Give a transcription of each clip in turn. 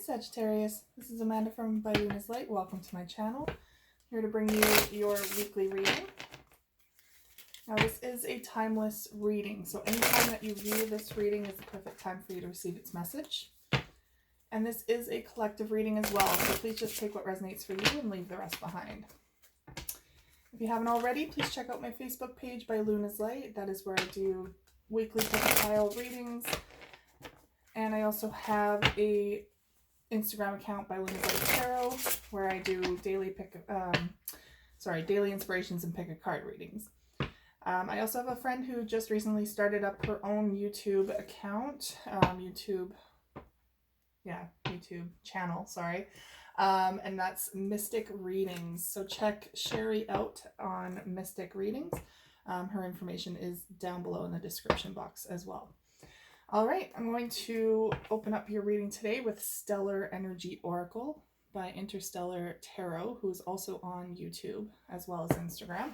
Sagittarius, this is Amanda from By Luna's Light. Welcome to my channel. I'm here to bring you your weekly reading. Now this is a timeless reading, so anytime that you view this reading is the perfect time for you to receive its message. And this is a collective reading as well, so please just take what resonates for you and leave the rest behind. If you haven't already, please check out my Facebook page, By Luna's Light. That is where I do weekly pile readings. And I also have a Instagram account, By Luna's Light Tarot, where I do daily inspirations and pick a card readings. I also have a friend who just recently started up her own YouTube account, YouTube channel, and that's Mystic Readings. So check Sherry out on Mystic Readings. Her information is down below in the description box as well. All right, I'm going to open up your reading today with Stellar Energy Oracle by Interstellar Tarot, who's also on YouTube as well as Instagram.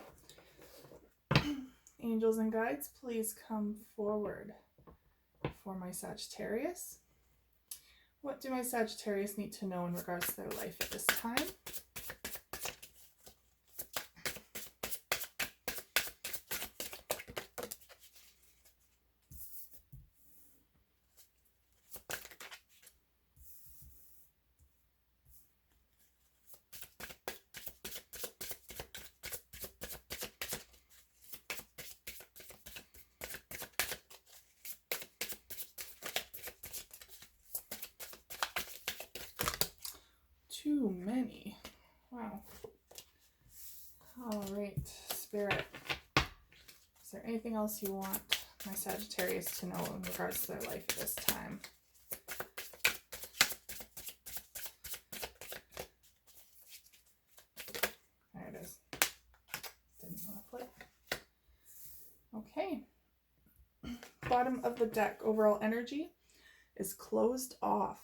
Angels and guides, please come forward for my Sagittarius. What do my Sagittarius need to know in regards to their life at this time? Too many. Wow. All right, Spirit. Is there anything else you want my Sagittarius to know in regards to their life at this time? There it is. Didn't want to flip. Okay. Bottom of the deck, overall energy is closed off.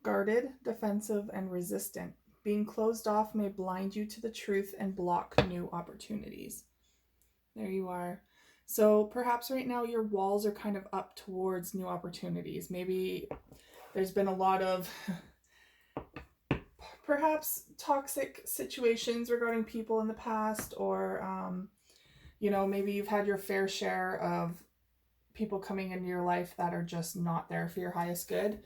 Guarded, defensive, and resistant. Being closed off may blind you to the truth and block new opportunities. There you are. So perhaps right now your walls are kind of up towards new opportunities. Maybe there's been a lot of perhaps toxic situations regarding people in the past, or maybe you've had your fair share of people coming into your life that are just not there for your highest good,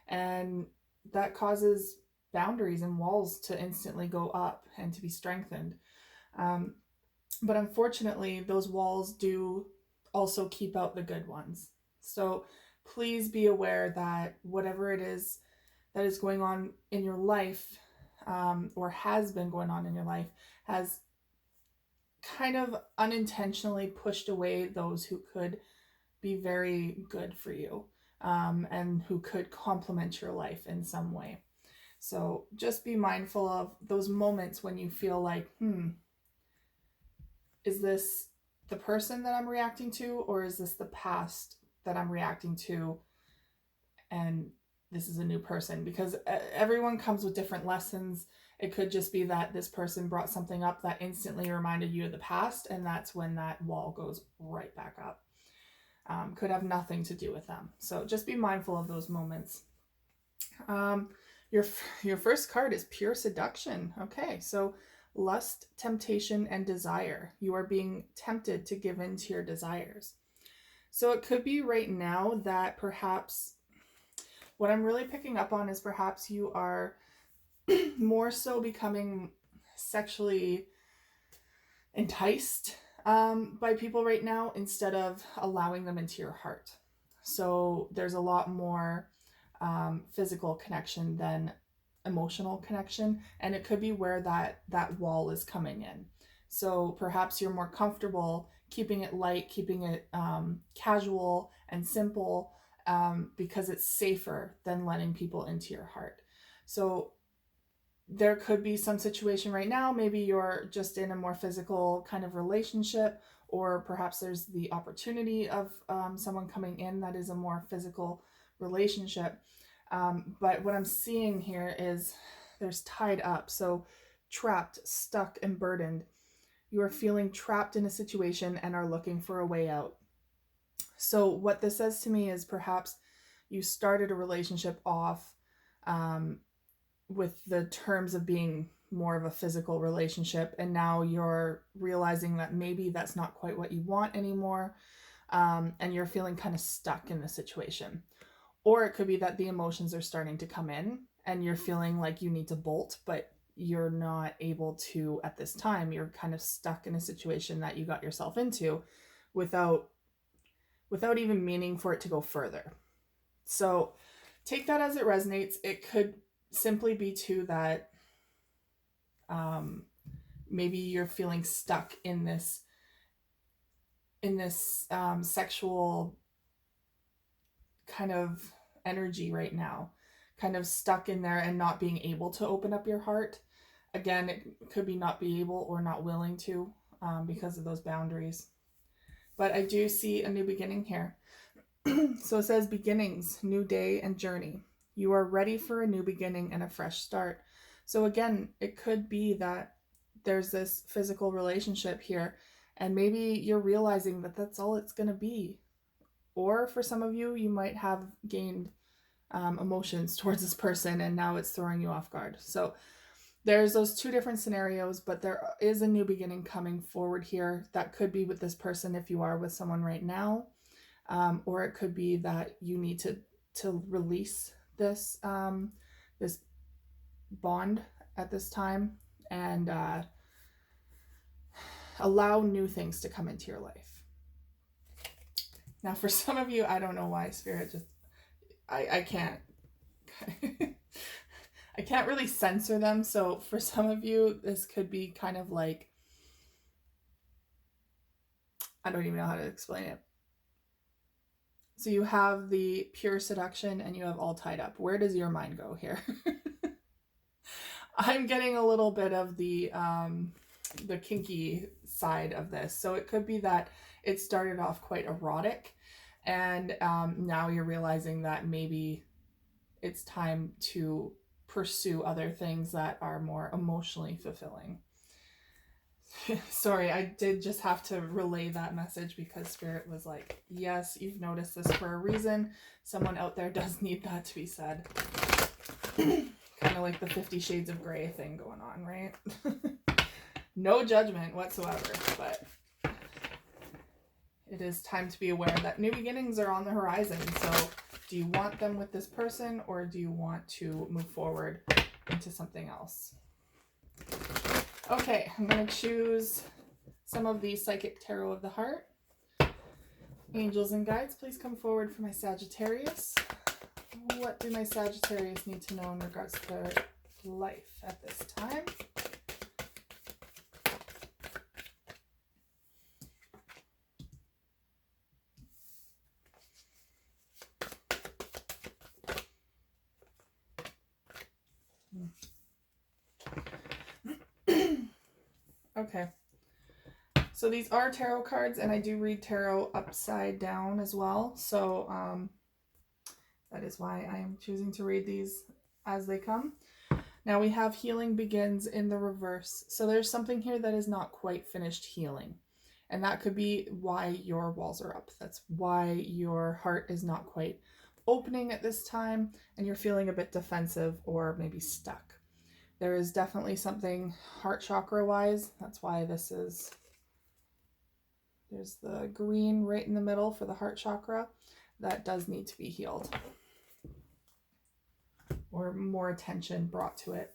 and that causes boundaries and walls to instantly go up and to be strengthened. But unfortunately, those walls do also keep out the good ones. So please be aware that whatever it is that is going on in your life, or has been going on in your life, has kind of unintentionally pushed away those who could be very good for you. And who could complement your life in some way. So just be mindful of those moments when you feel like, is this the person that I'm reacting to, or is this the past that I'm reacting to, and this is a new person? Because everyone comes with different lessons. It could just be that this person brought something up that instantly reminded you of the past, and that's when that wall goes right back up. Could have nothing to do with them. So just be mindful of those moments. Your first card is Pure Seduction. Okay, so lust, temptation, and desire. You are being tempted to give in to your desires. So it could be right now that perhaps what I'm really picking up on is perhaps you are more so becoming sexually enticed by people right now, instead of allowing them into your heart. So there's a lot more physical connection than emotional connection, and it could be where that wall is coming in. So perhaps you're more comfortable keeping it light, keeping it casual and simple, because it's safer than letting people into your heart. So there could be some situation right now, maybe you're just in a more physical kind of relationship, or perhaps there's the opportunity of someone coming in that is a more physical relationship. But what I'm seeing here is there's tied up. So trapped, stuck, and burdened. You are feeling trapped in a situation and are looking for a way out. So what this says to me is perhaps you started a relationship off with the terms of being more of a physical relationship, and now you're realizing that maybe that's not quite what you want anymore, and you're feeling kind of stuck in the situation. Or it could be that the emotions are starting to come in and you're feeling like you need to bolt, but you're not able to at this time. You're kind of stuck in a situation that you got yourself into without even meaning for it to go further. So take that as it resonates. It could simply be too that maybe you're feeling stuck in this sexual kind of energy right now, kind of stuck in there and not being able to open up your heart. Again, it could be not be able or not willing to, because of those boundaries. But I do see a new beginning here. So it says beginnings, new day and journey. You are ready for a new beginning and a fresh start. So again, it could be that there's this physical relationship here, and maybe you're realizing that that's all it's going to be. Or for some of you, you might have gained emotions towards this person and now it's throwing you off guard. So there's those two different scenarios, but there is a new beginning coming forward here. That could be with this person if you are with someone right now, or it could be that you need to release this this bond at this time and allow new things to come into your life. Now, for some of you, I don't know why Spirit just I can't I can't really censor them. So for some of you, this could be kind of like, I don't even know how to explain it. So you have the pure seduction and you have all tied up. Where does your mind go here? I'm getting a little bit of the kinky side of this. So it could be that it started off quite erotic, and now you're realizing that maybe it's time to pursue other things that are more emotionally fulfilling. Sorry, I did just have to relay that message because Spirit was like, yes, you've noticed this for a reason. Someone out there does need that to be said. Kind of like the 50 Shades of Grey thing going on, right? No judgment whatsoever, but it is time to be aware that new beginnings are on the horizon. So do you want them with this person, or do you want to move forward into something else? Okay, I'm going to choose some of the Psychic Tarot of the Heart. Angels and guides, please come forward for my Sagittarius. What do my Sagittarius need to know in regards to their life at this time? Okay. So these are tarot cards, and I do read tarot upside down as well. So that is why I am choosing to read these as they come. Now we have healing begins in the reverse. So there's something here that is not quite finished healing. And that could be why your walls are up. That's why your heart is not quite opening at this time and you're feeling a bit defensive or maybe stuck. There is definitely something heart chakra wise. That's why this is, there's the green right in the middle for the heart chakra. That does need to be healed, or more attention brought to it.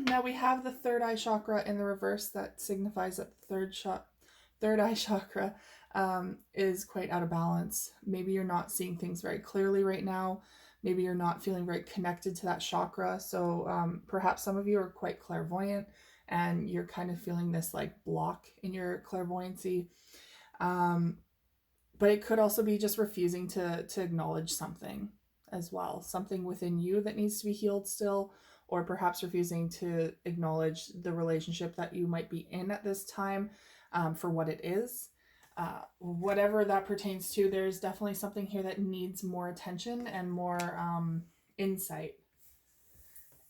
Now we have the third eye chakra in the reverse. That signifies that the third eye chakra is quite out of balance. Maybe you're not seeing things very clearly right now. Maybe you're not feeling very connected to that chakra. So perhaps some of you are quite clairvoyant and you're kind of feeling this like block in your clairvoyancy. But it could also be just refusing to acknowledge something as well. Something within you that needs to be healed still, or perhaps refusing to acknowledge the relationship that you might be in at this time for what it is. Whatever that pertains to, there's definitely something here that needs more attention and more insight.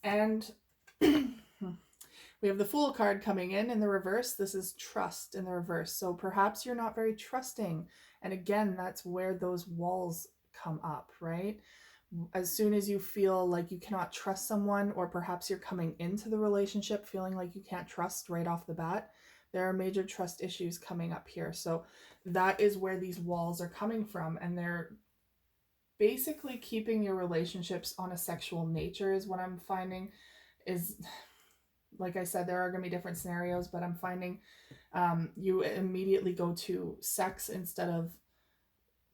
And we have the Fool card coming in the reverse. This is trust in the reverse. So perhaps you're not very trusting. And again, that's where those walls come up, right? As soon as you feel like you cannot trust someone, or perhaps you're coming into the relationship feeling like you can't trust right off the bat, there are major trust issues coming up here. So that is where these walls are coming from, and they're basically keeping your relationships on a sexual nature is what I'm finding. Is, like I said, there are going to be different scenarios, but I'm finding you immediately go to sex instead of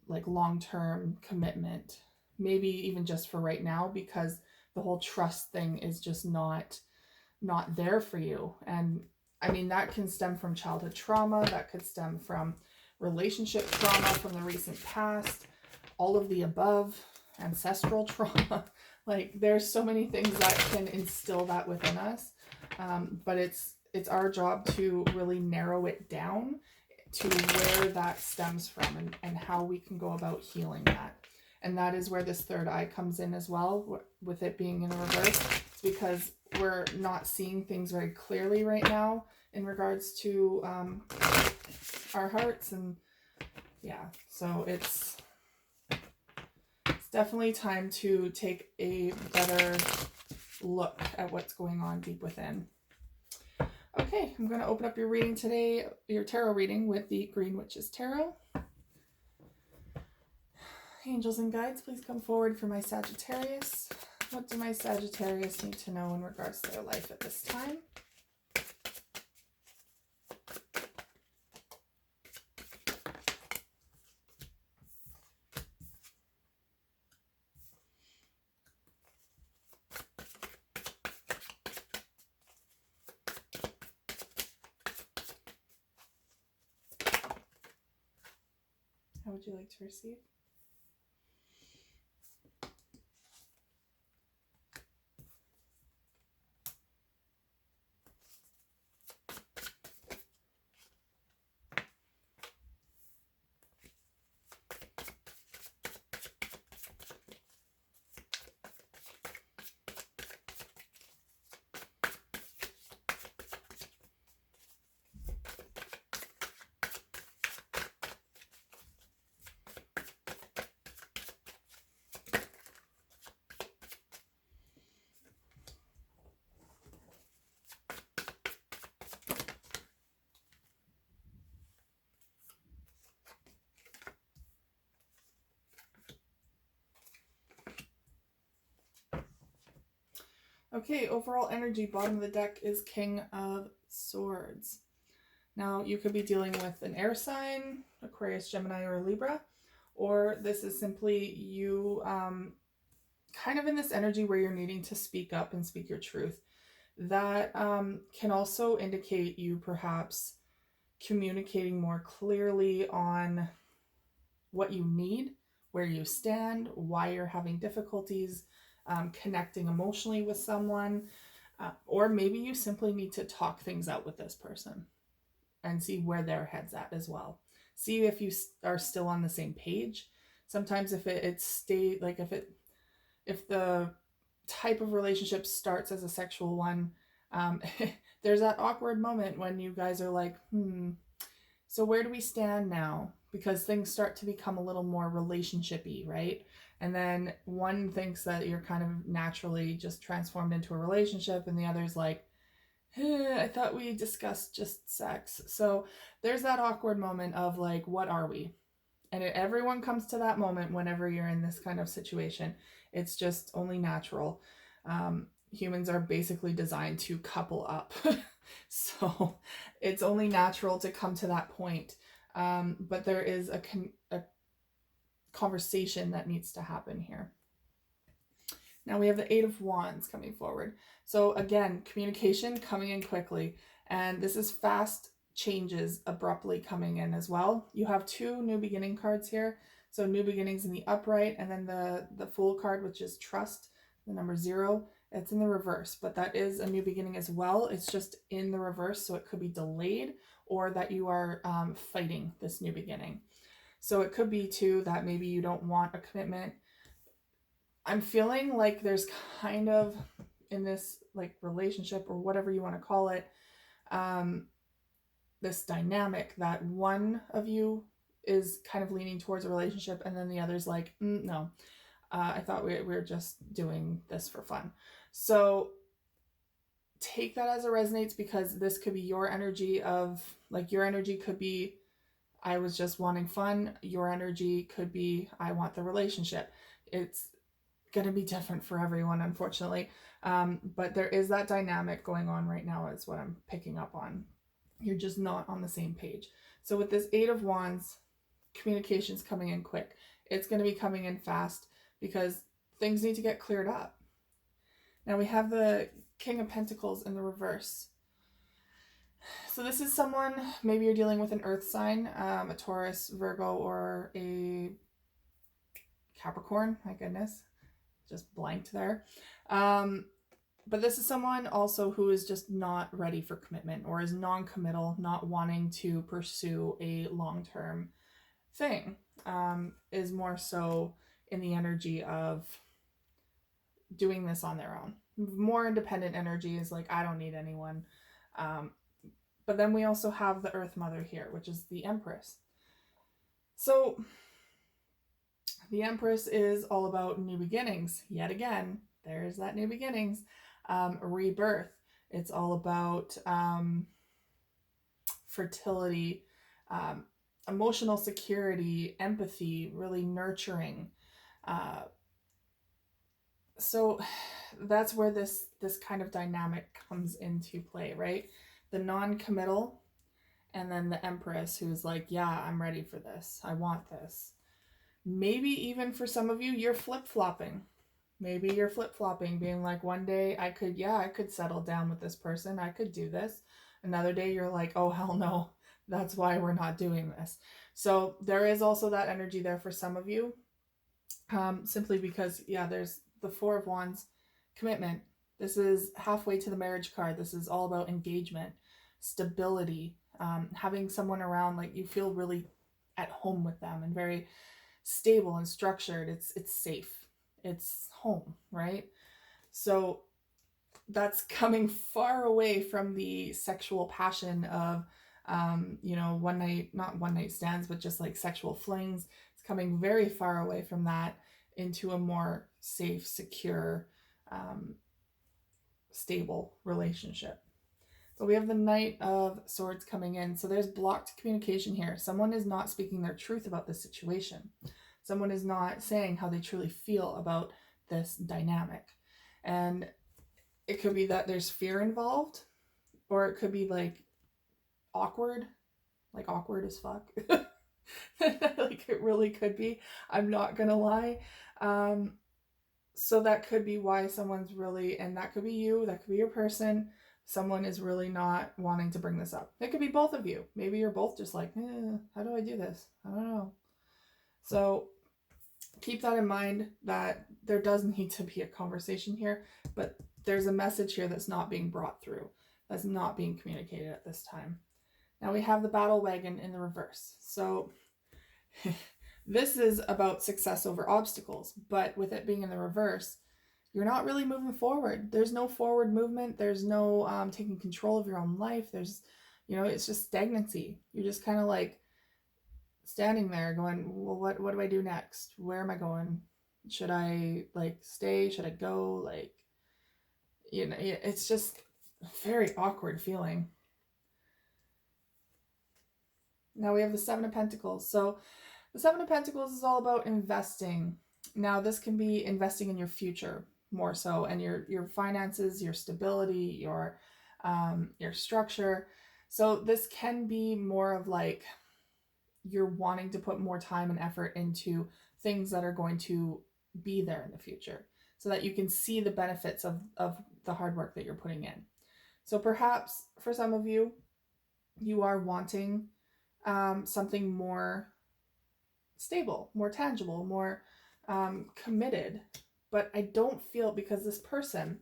like long-term commitment, maybe even just for right now, because the whole trust thing is just not there for you. And I mean, that can stem from childhood trauma, that could stem from relationship trauma from the recent past, all of the above, ancestral trauma. Like, there's so many things that can instill that within us. But it's our job to really narrow it down to where that stems from, and how we can go about healing that. And that is where this third eye comes in as well, with it being in reverse. It's because we're not seeing things very clearly right now in regards to our hearts. And yeah, so it's definitely time to take a better look at what's going on deep within. Okay, I'm going to open up your reading today, your tarot reading with the Green Witch's Tarot. Angels and guides, please come forward for my Sagittarius. What do my Sagittarius need to know in regards to their life at this time? How would you like to receive? Okay, overall energy, bottom of the deck is King of Swords. Now, you could be dealing with an air sign, Aquarius, Gemini, or Libra, or this is simply you kind of in this energy where you're needing to speak up and speak your truth. That can also indicate you perhaps communicating more clearly on what you need, where you stand, why you're having difficulties connecting emotionally with someone, or maybe you simply need to talk things out with this person and see where their head's at as well. See if you are still on the same page. Sometimes if if the type of relationship starts as a sexual one, there's that awkward moment when you guys are like, so where do we stand now? Because things start to become a little more relationship-y, right? And then one thinks that you're kind of naturally just transformed into a relationship, and the other's like, I thought we discussed just sex. So there's that awkward moment of like, what are we? And everyone comes to that moment whenever you're in this kind of situation. It's just only natural. Humans are basically designed to couple up. So it's only natural to come to that point. But there is a conversation that needs to happen here. Now we have the Eight of Wands coming forward. So again, communication coming in quickly. And this is fast changes abruptly coming in as well. You have two new beginning cards here. So new beginnings in the upright, and then the Fool card, which is trust, the number 0. It's in the reverse, but that is a new beginning as well. It's just in the reverse, so it could be delayed, or that you are fighting this new beginning. So it could be too that maybe you don't want a commitment. I'm feeling like there's kind of in this like relationship or whatever you want to call it, this dynamic that one of you is kind of leaning towards a relationship and then the other's like, no. I thought we were just doing this for fun. So take that as it resonates, because this could be your energy of, like, your energy could be, I was just wanting fun. Your energy could be, I want the relationship. It's going to be different for everyone, unfortunately. But there is that dynamic going on right now, is what I'm picking up on. You're just not on the same page. So with this Eight of Wands, communication's coming in quick. It's going to be coming in fast because things need to get cleared up. Now we have the King of Pentacles in the reverse. So this is someone, maybe you're dealing with an earth sign, a Taurus, Virgo, or a Capricorn. My goodness, just blanked there. But this is someone also who is just not ready for commitment, or is non-committal, not wanting to pursue a long-term thing. Is more so in the energy of doing this on their own. More independent energy is like, I don't need anyone. But then we also have the Earth Mother here, which is the Empress. So the Empress is all about new beginnings. Yet again, there's that new beginnings. Rebirth. It's all about fertility, emotional security, empathy, really nurturing. So that's where this kind of dynamic comes into play, right? The non-committal, and then the Empress, who's like, yeah, I'm ready for this. I want this. Maybe even for some of you, you're flip-flopping. Maybe you're flip-flopping, being like, one day I could settle down with this person. I could do this. Another day you're like, oh, hell no. That's why we're not doing this. So there is also that energy there for some of you. Simply because, there's the Four of Wands, commitment. This is halfway to the marriage card. This is all about engagement, stability, having someone around, like, you feel really at home with them and very stable and structured. It's safe. It's home, right? So that's coming far away from the sexual passion of, not one night stands, but just like sexual flings. It's coming very far away from that into a more safe, secure, stable relationship. But we have the Knight of Swords coming in. So there's blocked communication here. Someone is not speaking their truth about this situation. Someone is not saying how they truly feel about this dynamic. And it could be that there's fear involved, or it could be like awkward as fuck. Like, it really could be. I'm not gonna lie. So that could be why someone's really, and that could be you, that could be your person. Someone is really not wanting to bring this up. It could be both of you. Maybe you're both just like, how do I do this? I don't know. So keep that in mind, that there does need to be a conversation here, but there's a message here that's not being brought through, that's not being communicated at this time. Now we have the Battle Wagon in the reverse. So this is about success over obstacles, but with it being in the reverse, you're not really moving forward. There's no forward movement. There's no taking control of your own life. There's, it's just stagnancy. You're just kind of like standing there going, well, what do I do next? Where am I going? Should I stay? Should I go? It's just a very awkward feeling. Now we have the Seven of Pentacles. So the Seven of Pentacles is all about investing. Now this can be investing in your future more so, and your finances, your stability, your structure. So this can be more of like, you're wanting to put more time and effort into things that are going to be there in the future, so that you can see the benefits of the hard work that you're putting in. So perhaps for some of you, you are wanting something more stable, more tangible, more committed. But I don't feel, because this person,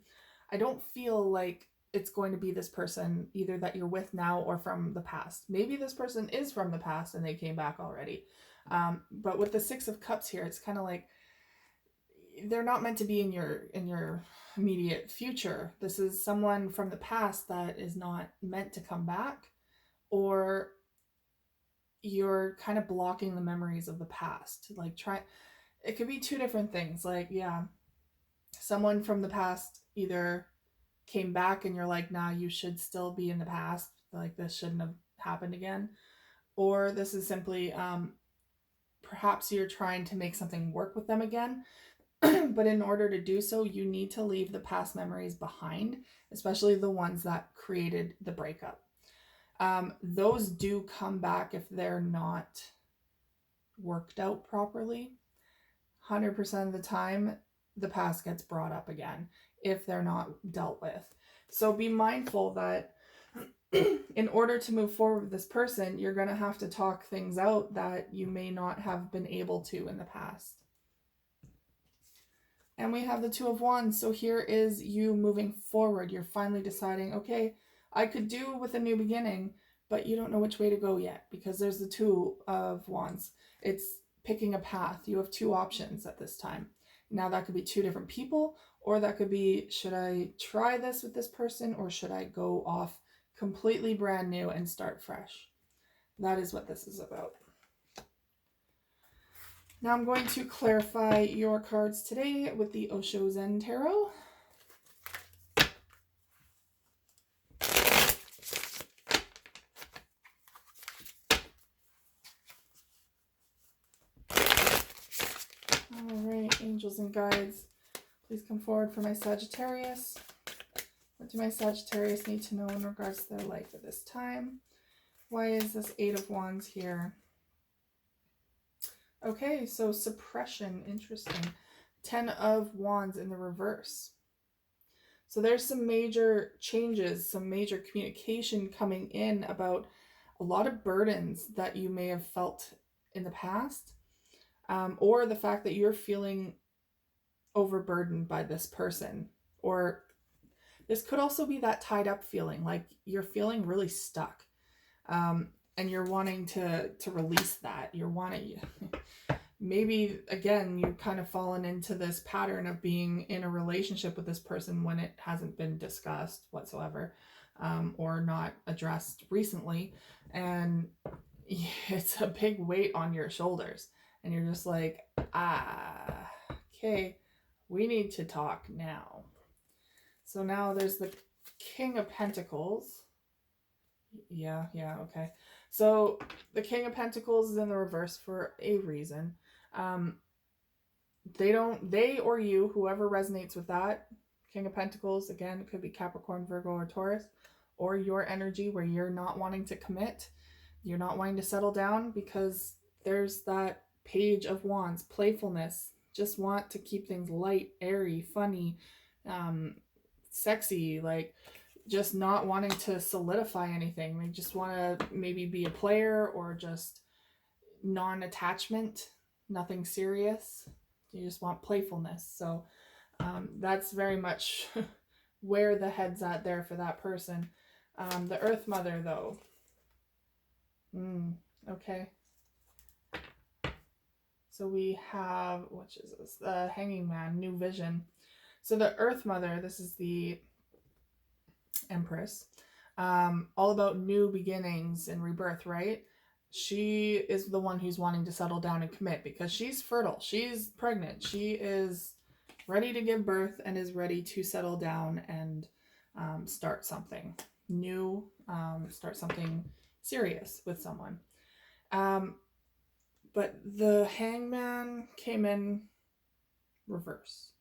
I don't feel like it's going to be this person either that you're with now or from the past. Maybe this person is from the past and they came back already. But with the Six of Cups here, it's kind of like they're not meant to be in your immediate future. This is someone from the past that is not meant to come back, or you're kind of blocking the memories of the past. Like it could be two different things. Like, yeah, someone from the past either came back and you're like, nah, you should still be in the past. Like, this shouldn't have happened again. Or this is simply perhaps you're trying to make something work with them again. But in order to do so, you need to leave the past memories behind, especially the ones that created the breakup. Those do come back if they're not worked out properly. 100% of the time, the past gets brought up again if they're not dealt with. So be mindful that in order to move forward with this person, you're going to have to talk things out that you may not have been able to in the past. And we have the Two of Wands. So here is you moving forward. You're finally deciding, okay, I could do with a new beginning, but you don't know which way to go yet because there's the Two of Wands. It's picking a path. You have two options at this time. Now that could be two different people, or that could be, should I try this with this person, or should I go off completely brand new and start fresh? That is what this is about. Now I'm going to clarify your cards today with the Osho Zen Tarot. All right, angels and guides, please come forward for my Sagittarius. What do my Sagittarius need to know in regards to their life at this time? Why is this Eight of Wands here? Okay, so suppression, interesting. 10 of Wands in the reverse. So there's some major changes, some major communication coming in about a lot of burdens that you may have felt in the past, or the fact that you're feeling overburdened by this person. Or this could also be that tied up feeling, like you're feeling really stuck. And you're wanting to release that. You're wanting, maybe again, you've kind of fallen into this pattern of being in a relationship with this person when it hasn't been discussed whatsoever, or not addressed recently. And it's a big weight on your shoulders. And you're just like, okay, we need to talk now. So now there's the King of Pentacles. Yeah, okay. So the King of Pentacles is in the reverse for a reason. They or you, whoever resonates with that, King of Pentacles, again, it could be Capricorn, Virgo, or Taurus, or your energy where you're not wanting to commit, you're not wanting to settle down because there's that Page of Wands, playfulness, just want to keep things light, airy, funny, sexy, like just not wanting to solidify anything. They just want to maybe be a player or just non-attachment, nothing serious. You just want playfulness. So that's very much where the head's at there for that person. The Earth Mother, though. Okay. So we have, which is this? The Hanging Man, New Vision. So the Earth Mother, this is the Empress, all about new beginnings and rebirth, right? She is the one who's wanting to settle down and commit because she's fertile, she's pregnant, she is ready to give birth and is ready to settle down and start something new, start something serious with someone. But the Hangman came in reverse.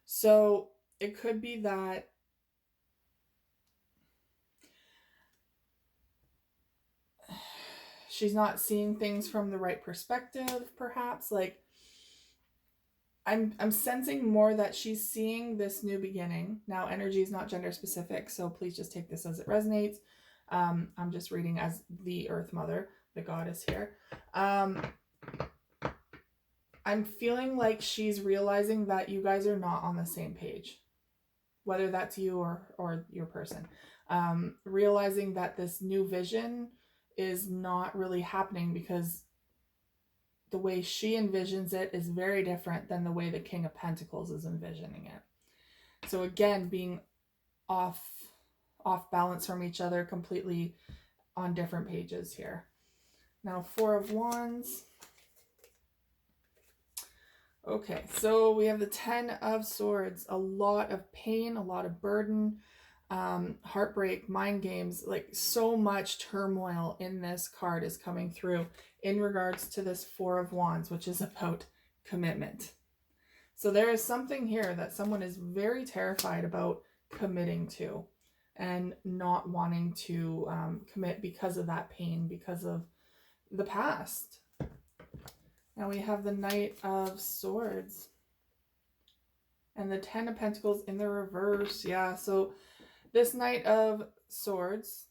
So it could be that she's not seeing things from the right perspective, perhaps. Like, I'm sensing more that she's seeing this new beginning. Now, energy is not gender specific, so please just take this as it resonates. I'm just reading as the Earth Mother, the goddess here. I'm feeling like she's realizing that you guys are not on the same page, whether that's you or your person. Realizing that this new vision is not really happening because the way she envisions it is very different than the way the King of Pentacles is envisioning it. So again, being off balance from each other, completely on different pages here. Now, Four of Wands. Okay, so we have the 10 of Swords. A lot of pain, a lot of burden, heartbreak, mind games, like so much turmoil in this card is coming through in regards to this Four of Wands, which is about commitment. So there is something here that someone is very terrified about committing to and not wanting to commit because of that pain, because of the past. Now we have the Knight of Swords and the 10 of Pentacles in the reverse. Yeah, so this Knight of Swords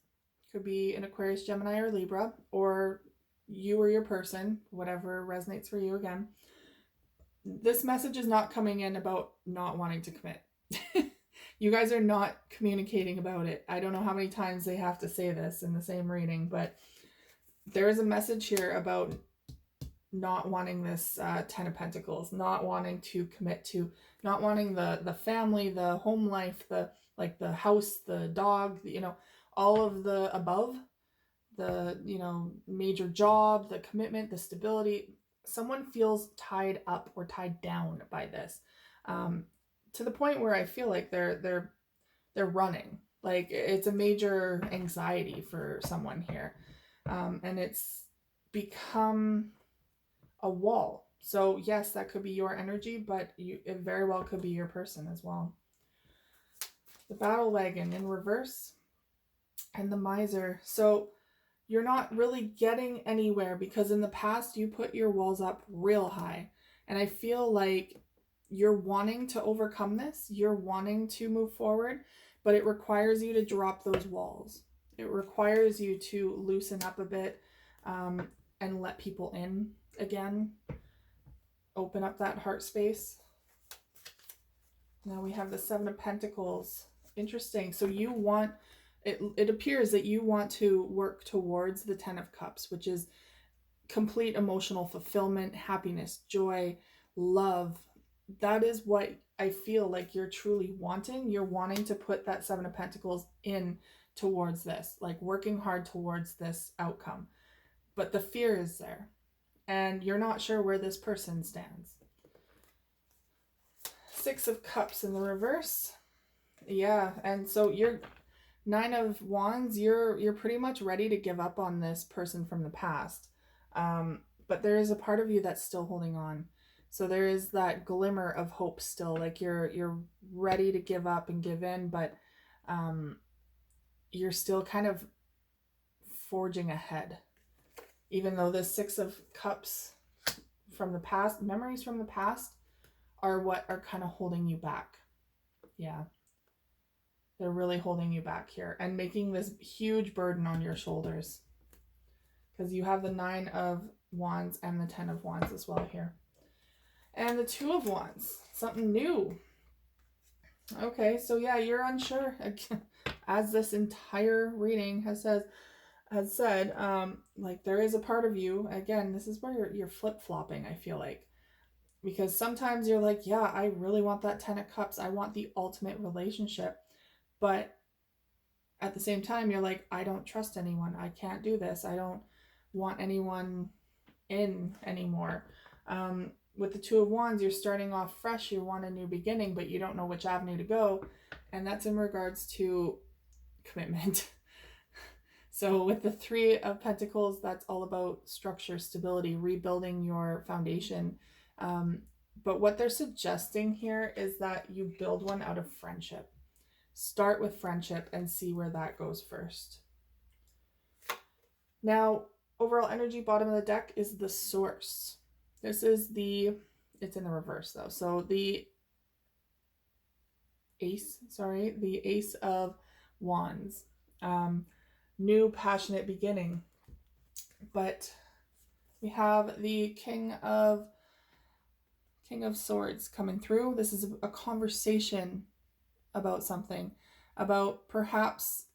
could be an Aquarius, Gemini, or Libra, or you or your person, whatever resonates for you again. This message is not coming in about not wanting to commit. You guys are not communicating about it. I don't know how many times they have to say this in the same reading, but there is a message here about not wanting this 10 of Pentacles, not wanting to commit to, not wanting the family, the home life, the house, the dog, all of the above, the, major job, the commitment, the stability. Someone feels tied up or tied down by this, to the point where I feel like they're running. Like it's a major anxiety for someone here, and it's become a wall. So yes, that could be your energy, but it very well could be your person as well. The Battle Wagon in reverse and the Miser. So you're not really getting anywhere because in the past you put your walls up real high. And I feel like you're wanting to overcome this. You're wanting to move forward, but it requires you to drop those walls. It requires you to loosen up a bit, and let people in again. Open up that heart space. Now we have the Seven of Pentacles. Interesting. So you want, it appears that you want to work towards the 10 of Cups, which is complete emotional fulfillment, happiness, joy, love. That is what I feel like you're truly wanting. You're wanting to put that Seven of Pentacles in towards this, like working hard towards this outcome. But the fear is there, and you're not sure where this person stands. Six of Cups in the reverse. Yeah, and so you're Nine of Wands, you're pretty much ready to give up on this person from the past. But there is a part of you that's still holding on. So there is that glimmer of hope still, like you're ready to give up and give in, but you're still kind of forging ahead. Even though the Six of Cups from the past, memories from the past, are what are kind of holding you back. Yeah. They're really holding you back here and making this huge burden on your shoulders. Because you have the Nine of Wands and the 10 of Wands as well here. And the Two of Wands. Something new. Okay, so yeah, you're unsure. As this entire reading has said, like there is a part of you, again, this is where you're flip-flopping, I feel like. Because sometimes you're like, yeah, I really want that 10 of Cups. I want the ultimate relationship. But at the same time, you're like, I don't trust anyone. I can't do this. I don't want anyone in anymore. With the Two of Wands, you're starting off fresh. You want a new beginning, but you don't know which avenue to go. And that's in regards to commitment. So with the Three of Pentacles, that's all about structure, stability, rebuilding your foundation. But what they're suggesting here is that you build one out of friendship. Start with friendship and see where that goes first. Now, overall energy, bottom of the deck is the Source. This is it's in the reverse though. So the Ace of Wands. New passionate beginning. But we have the King of Swords coming through. This is a conversation about something, about perhaps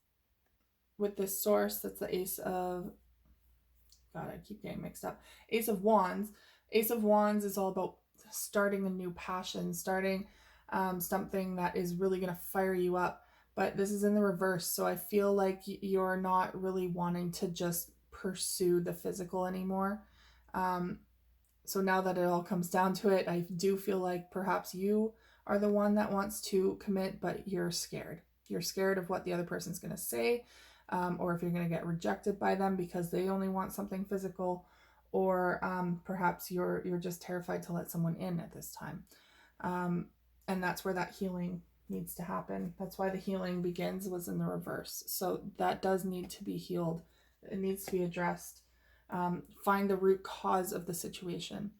with this Source, that's the Ace of, God, I keep getting mixed up. Ace of Wands. Ace of Wands is all about starting a new passion, starting something that is really going to fire you up. But this is in the reverse, so I feel like you're not really wanting to just pursue the physical anymore. So now that it all comes down to it, I do feel like perhaps you are the one that wants to commit, but you're scared. You're scared of what the other person's going to say, or if you're going to get rejected by them because they only want something physical, or perhaps you're just terrified to let someone in at this time. And that's where that healing needs to happen. That's why the healing begins was in the reverse. So that does need to be healed. It needs to be addressed. Find the root cause of the situation.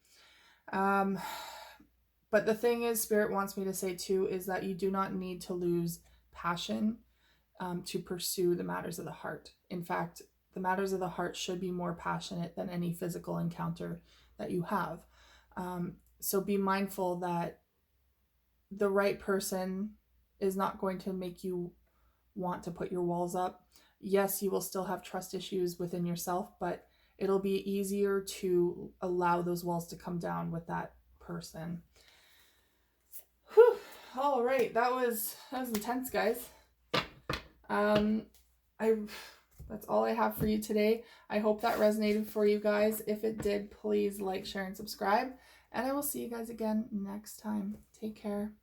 But the thing is, Spirit wants me to say too, is that you do not need to lose passion to pursue the matters of the heart. In fact, the matters of the heart should be more passionate than any physical encounter that you have. So be mindful that the right person is not going to make you want to put your walls up. Yes, you will still have trust issues within yourself, but it'll be easier to allow those walls to come down with that person. Whew. All right, that was intense, guys. That's all I have for you today. I hope that resonated for you guys. If it did, please like, share, and subscribe. And I will see you guys again next time. Take care.